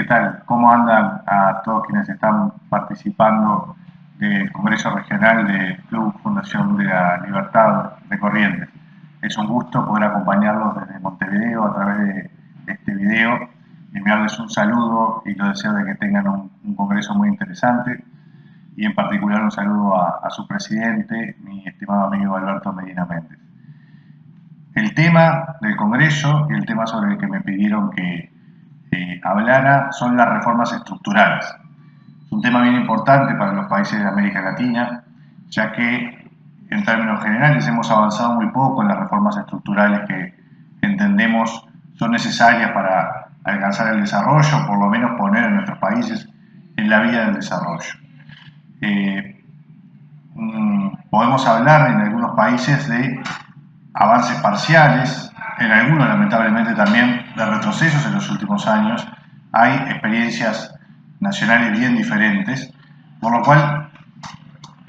tal? ¿Cómo andan a todos quienes están participando del Congreso Regional del Club Fundación de la Libertad de Corrientes? Es un gusto poder acompañarlos desde Montevideo a través de este video, enviarles un saludo y los deseo de que tengan un congreso muy interesante, y en particular un saludo a su presidente, mi estimado amigo Alberto Medina Méndez. El tema del Congreso y el tema sobre el que me pidieron que hablara son las reformas estructurales. Es un tema bien importante para los países de América Latina, ya que en términos generales hemos avanzado muy poco en las reformas estructurales que entendemos son necesarias para alcanzar el desarrollo, o por lo menos poner a nuestros países en la vía del desarrollo. Podemos hablar en algunos países de avances parciales, en algunos lamentablemente también de retrocesos en los últimos años. Hay experiencias nacionales bien diferentes, por lo cual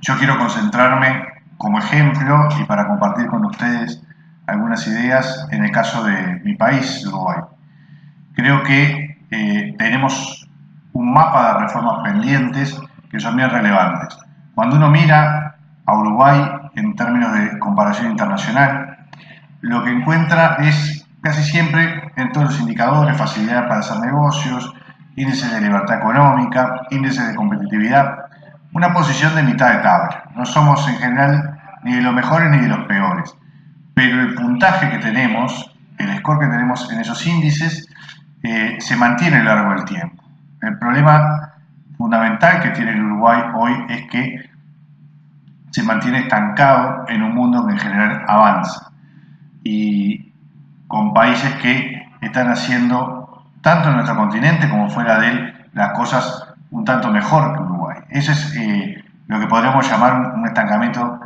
yo quiero concentrarme como ejemplo y para compartir con ustedes algunas ideas en el caso de mi país, Uruguay. Creo que tenemos un mapa de reformas pendientes que son bien relevantes. Cuando uno mira a Uruguay en términos de comparación internacional, lo que encuentra es casi siempre en todos los indicadores: facilidad para hacer negocios, índices de libertad económica, índices de competitividad, una posición de mitad de tabla. No somos en general ni de los mejores ni de los peores, pero el puntaje que tenemos, el score que tenemos en esos índices, se mantiene a lo largo del tiempo. El problema fundamental que tiene el Uruguay hoy es que se mantiene estancado en un mundo que en general avanza, y con países que están haciendo, tanto en nuestro continente como fuera de él, las cosas un tanto mejor que Uruguay. Eso es lo que podríamos llamar un estancamiento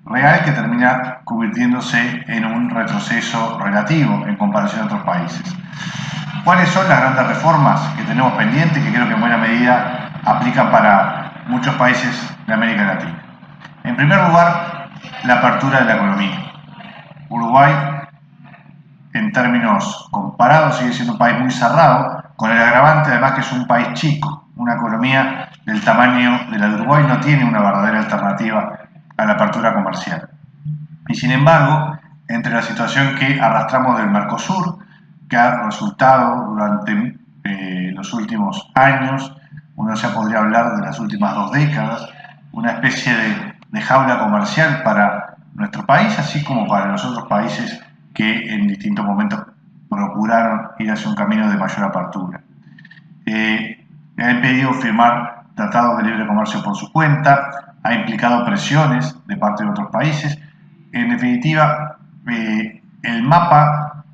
real, que termina convirtiéndose en un retroceso relativo en comparación a otros países. ¿Cuáles son las grandes reformas que tenemos pendientes, que creo que en buena medida aplican para muchos países de América Latina? En primer lugar, la apertura de la economía. Uruguay, en términos comparados, sigue siendo un país muy cerrado, con el agravante además que es un país chico. Una economía del tamaño de la de Uruguay no tiene una verdadera alternativa a la apertura comercial. Y sin embargo, entre la situación que arrastramos del Mercosur, que ha resultado durante los últimos años, uno ya podría hablar de las últimas 2 décadas, una especie de jaula comercial para nuestro país, así como para los otros países que en distintos momentos procuraron ir hacia un camino de mayor apertura. Ha impedido firmar tratados de libre comercio por su cuenta, ha implicado presiones de parte de otros países. En definitiva, el mapa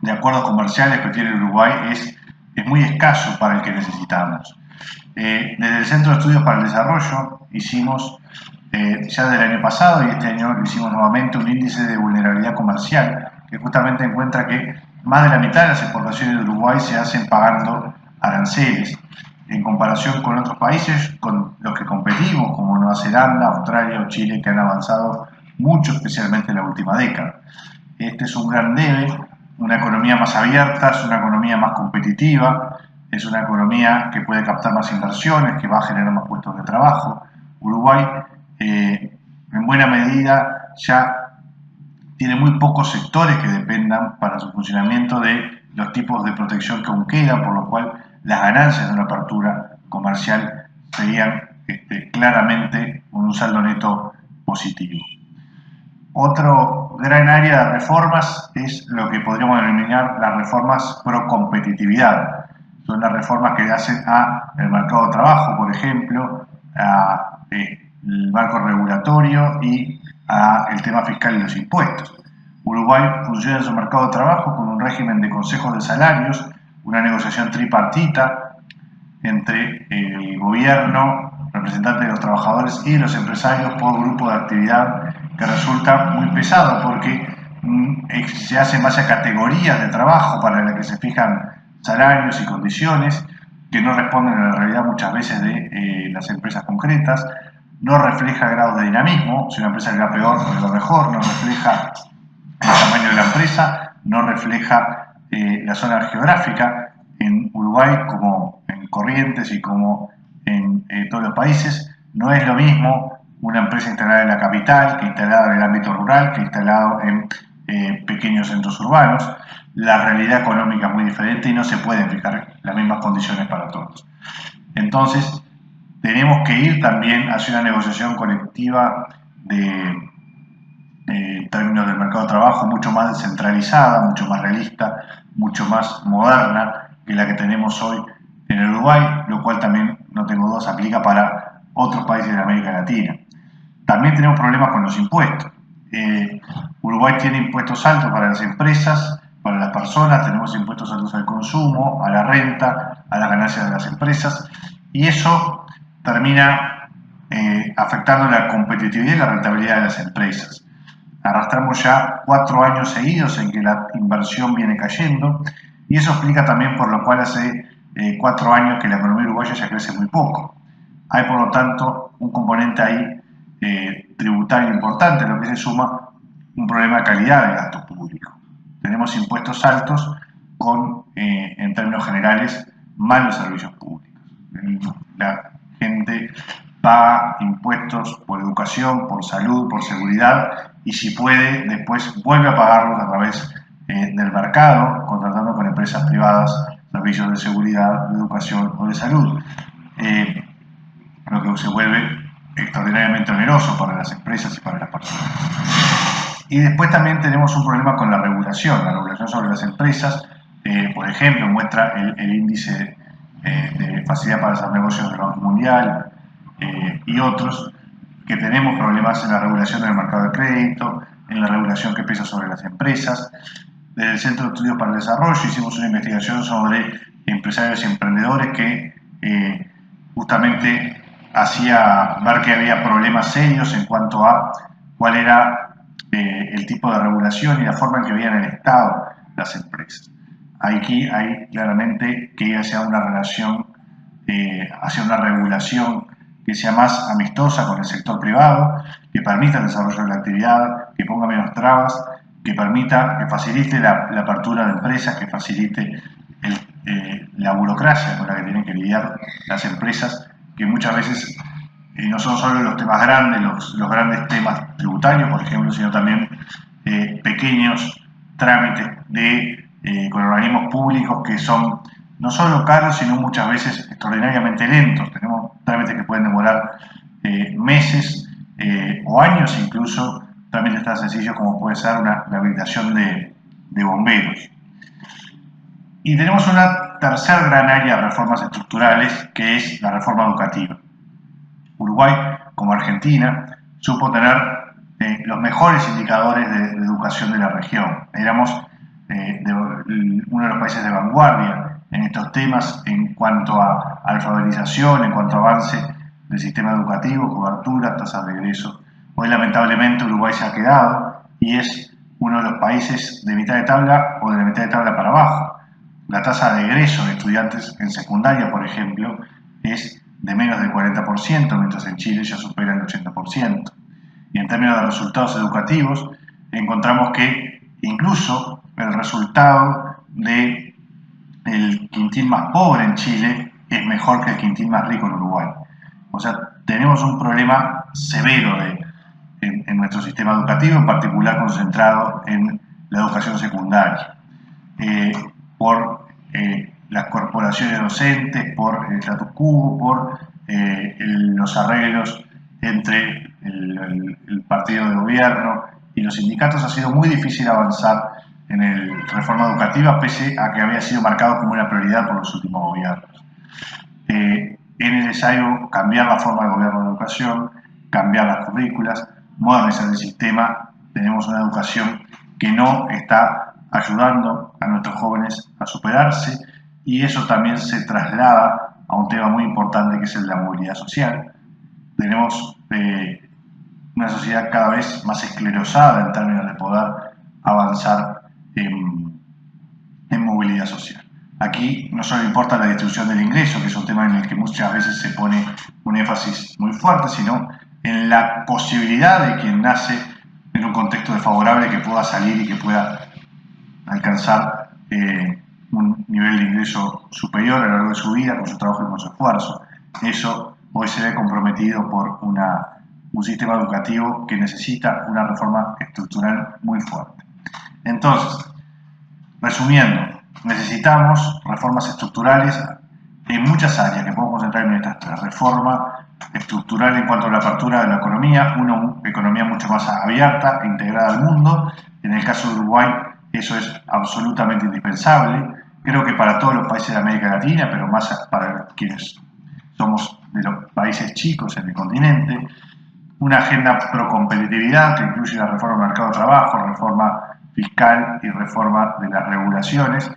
de acuerdos comerciales que tiene Uruguay es muy escaso para el que necesitamos. Desde el Centro de Estudios para el Desarrollo hicimos ya del año pasado, y este año lo hicimos nuevamente, un índice de vulnerabilidad comercial que justamente encuentra que más de la mitad de las exportaciones de Uruguay se hacen pagando aranceles en comparación con otros países con los que competimos, como Nueva Zelanda, Australia o Chile, que han avanzado mucho, especialmente en la última década. Este es un gran debe. Una economía más abierta es una economía más competitiva, es una economía que puede captar más inversiones, que va a generar más puestos de trabajo. Uruguay, en buena medida, ya tiene muy pocos sectores que dependan para su funcionamiento de los tipos de protección que aún quedan, por lo cual las ganancias de una apertura comercial serían claramente un saldo neto positivo. Otro gran área de reformas es lo que podríamos denominar las reformas pro competitividad. Son las reformas que hacen al mercado de trabajo, por ejemplo, al marco regulatorio y al tema fiscal y los impuestos. Uruguay funciona en su mercado de trabajo con un régimen de consejos de salarios, una negociación tripartita entre el gobierno, representantes de los trabajadores y los empresarios por grupo de actividad, que resulta muy pesado porque se hace en base a categorías de trabajo para las que se fijan salarios y condiciones que no responden a la realidad muchas veces de las empresas concretas. No refleja grados de dinamismo, si una empresa le va peor o le va mejor, no refleja el tamaño de la empresa, no refleja la zona geográfica. En Uruguay Uruguay, como en Corrientes y como en todos los países, no es lo mismo una empresa instalada en la capital que instalada en el ámbito rural, que instalado en pequeños centros urbanos. La realidad económica es muy diferente y no se pueden fijar las mismas condiciones para todos. Entonces, tenemos que ir también hacia una negociación colectiva en términos del mercado de trabajo mucho más descentralizada, mucho más realista, mucho más moderna que la que tenemos hoy en el Uruguay, lo cual también, no tengo dudas, aplica para otros países de América Latina. También tenemos problemas con los impuestos. Uruguay tiene impuestos altos para las empresas, para las personas, tenemos impuestos altos al consumo, a la renta, a las ganancias de las empresas, y eso termina afectando la competitividad y la rentabilidad de las empresas. Arrastramos ya 4 años seguidos en que la inversión viene cayendo, y eso explica también por lo cual hace 4 años que la economía uruguaya ya crece muy poco. Hay, por lo tanto, un componente ahí tributario importante, a lo que se suma un problema de calidad del gasto público. Tenemos impuestos altos con, en términos generales, malos servicios públicos. La gente paga impuestos por educación, por salud, por seguridad, y si puede, después vuelve a pagarlos a través del mercado, contratando con empresas privadas servicios de seguridad, de educación o de salud. Lo que se vuelve extraordinariamente oneroso para las empresas y para las personas. Y después también tenemos un problema con la regulación sobre las empresas. Por ejemplo, muestra el índice de facilidad para hacer negocios del Banco Mundial y otros, que tenemos problemas en la regulación del mercado de crédito, en la regulación que pesa sobre las empresas. Desde el Centro de Estudios para el Desarrollo hicimos una investigación sobre empresarios y emprendedores que justamente hacía ver que había problemas serios en cuanto a cuál era el tipo de regulación y la forma en que veían el Estado las empresas. Aquí hay claramente que ir hacia una relación, hacia una regulación que sea más amistosa con el sector privado, que permita el desarrollo de la actividad, que ponga menos trabas, que permita, que facilite la apertura de empresas, que facilite la burocracia con la que tienen que lidiar las empresas, que muchas veces no son solo los temas grandes, los grandes temas tributarios, por ejemplo, sino también pequeños trámites con organismos públicos que son no solo caros, sino muchas veces extraordinariamente lentos. Tenemos trámites que pueden demorar meses o años, incluso trámites tan sencillos como puede ser la habilitación de bomberos. Y tenemos una tercera gran área de reformas estructurales, que es la reforma educativa. Uruguay, como Argentina, supo tener los mejores indicadores de educación de la región. Éramos uno de los países de vanguardia en estos temas en cuanto a alfabetización, en cuanto a avance del sistema educativo, cobertura, tasas de egreso. Hoy, lamentablemente, Uruguay se ha quedado y es uno de los países de mitad de tabla o de la mitad de tabla para abajo. La tasa de egreso de estudiantes en secundaria, por ejemplo, es de menos del 40%, mientras en Chile ya supera el 80%. Y en términos de resultados educativos, encontramos que incluso el resultado del quintil más pobre en Chile es mejor que el quintil más rico en Uruguay. O sea, tenemos un problema severo en nuestro sistema educativo, en particular concentrado en la educación secundaria. Por las corporaciones docentes, por el status quo, por los arreglos entre el partido de gobierno y los sindicatos, ha sido muy difícil avanzar en la reforma educativa, pese a que había sido marcado como una prioridad por los últimos gobiernos. Es necesario cambiar la forma de gobierno de la educación, cambiar las currículas, modernizar el sistema. Tenemos una educación que no está ayudando a nuestros jóvenes a superarse, y eso también se traslada a un tema muy importante, que es el de la movilidad social. Tenemos una sociedad cada vez más esclerosada en términos de poder avanzar en movilidad social. Aquí no solo importa la distribución del ingreso, que es un tema en el que muchas veces se pone un énfasis muy fuerte, sino en la posibilidad de quien nace en un contexto desfavorable que pueda salir y que pueda alcanzar un nivel de ingreso superior a lo largo de su vida con su trabajo y con su esfuerzo. Eso hoy se ve comprometido por un sistema educativo que necesita una reforma estructural muy fuerte. Entonces, resumiendo, necesitamos reformas estructurales en muchas áreas que podemos concentrar en estas tres. Reforma estructural en cuanto a la apertura de la economía, una economía mucho más abierta e integrada al mundo. En el caso de Uruguay eso es absolutamente indispensable. Creo que para todos los países de América Latina, pero más para quienes somos de los países chicos en el continente. Una agenda pro competitividad que incluye la reforma del mercado de trabajo, reforma fiscal y reforma de las regulaciones,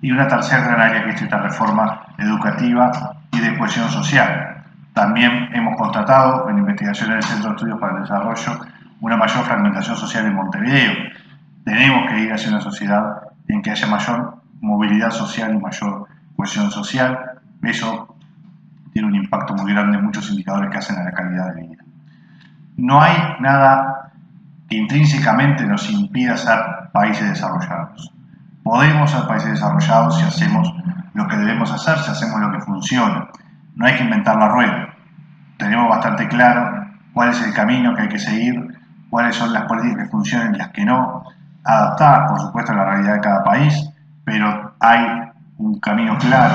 y una tercera gran área que es esta reforma educativa y de cohesión social. También hemos constatado en investigaciones del Centro de Estudios para el Desarrollo una mayor fragmentación social en Montevideo. Tenemos que ir hacia una sociedad en que haya mayor movilidad social y mayor cohesión social. Eso tiene un impacto muy grande en muchos indicadores que hacen a la calidad de vida. No hay nada que intrínsecamente nos impida ser países desarrollados. Podemos ser países desarrollados si hacemos lo que debemos hacer, si hacemos lo que funciona. No hay que inventar la rueda. Tenemos bastante claro cuál es el camino que hay que seguir, cuáles son las políticas que funcionan y las que no, adaptadas, por supuesto, a la realidad de cada país, pero hay un camino claro.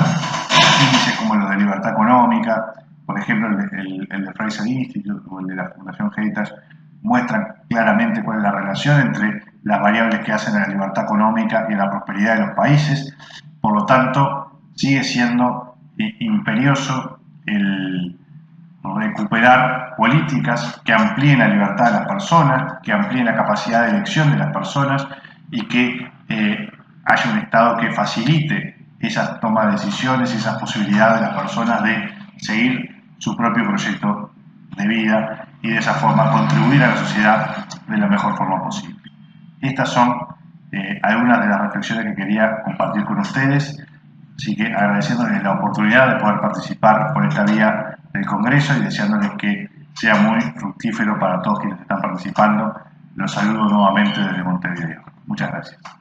Índices como los de libertad económica, por ejemplo el de Fraser Institute o el de la Fundación Heritage, muestran claramente cuál es la relación entre las variables que hacen a la libertad económica y a la prosperidad de los países. Por lo tanto, sigue siendo imperioso el recuperar políticas que amplíen la libertad de las personas, que amplíen la capacidad de elección de las personas y que haya un Estado que facilite esa toma de decisiones y esas posibilidades de las personas de seguir su propio proyecto de vida y de esa forma contribuir a la sociedad de la mejor forma posible. Estas son algunas de las reflexiones que quería compartir con ustedes, así que agradeciéndoles la oportunidad de poder participar por esta vía del Congreso y deseándoles que sea muy fructífero para todos quienes están participando. Los saludo nuevamente desde Montevideo. Muchas gracias.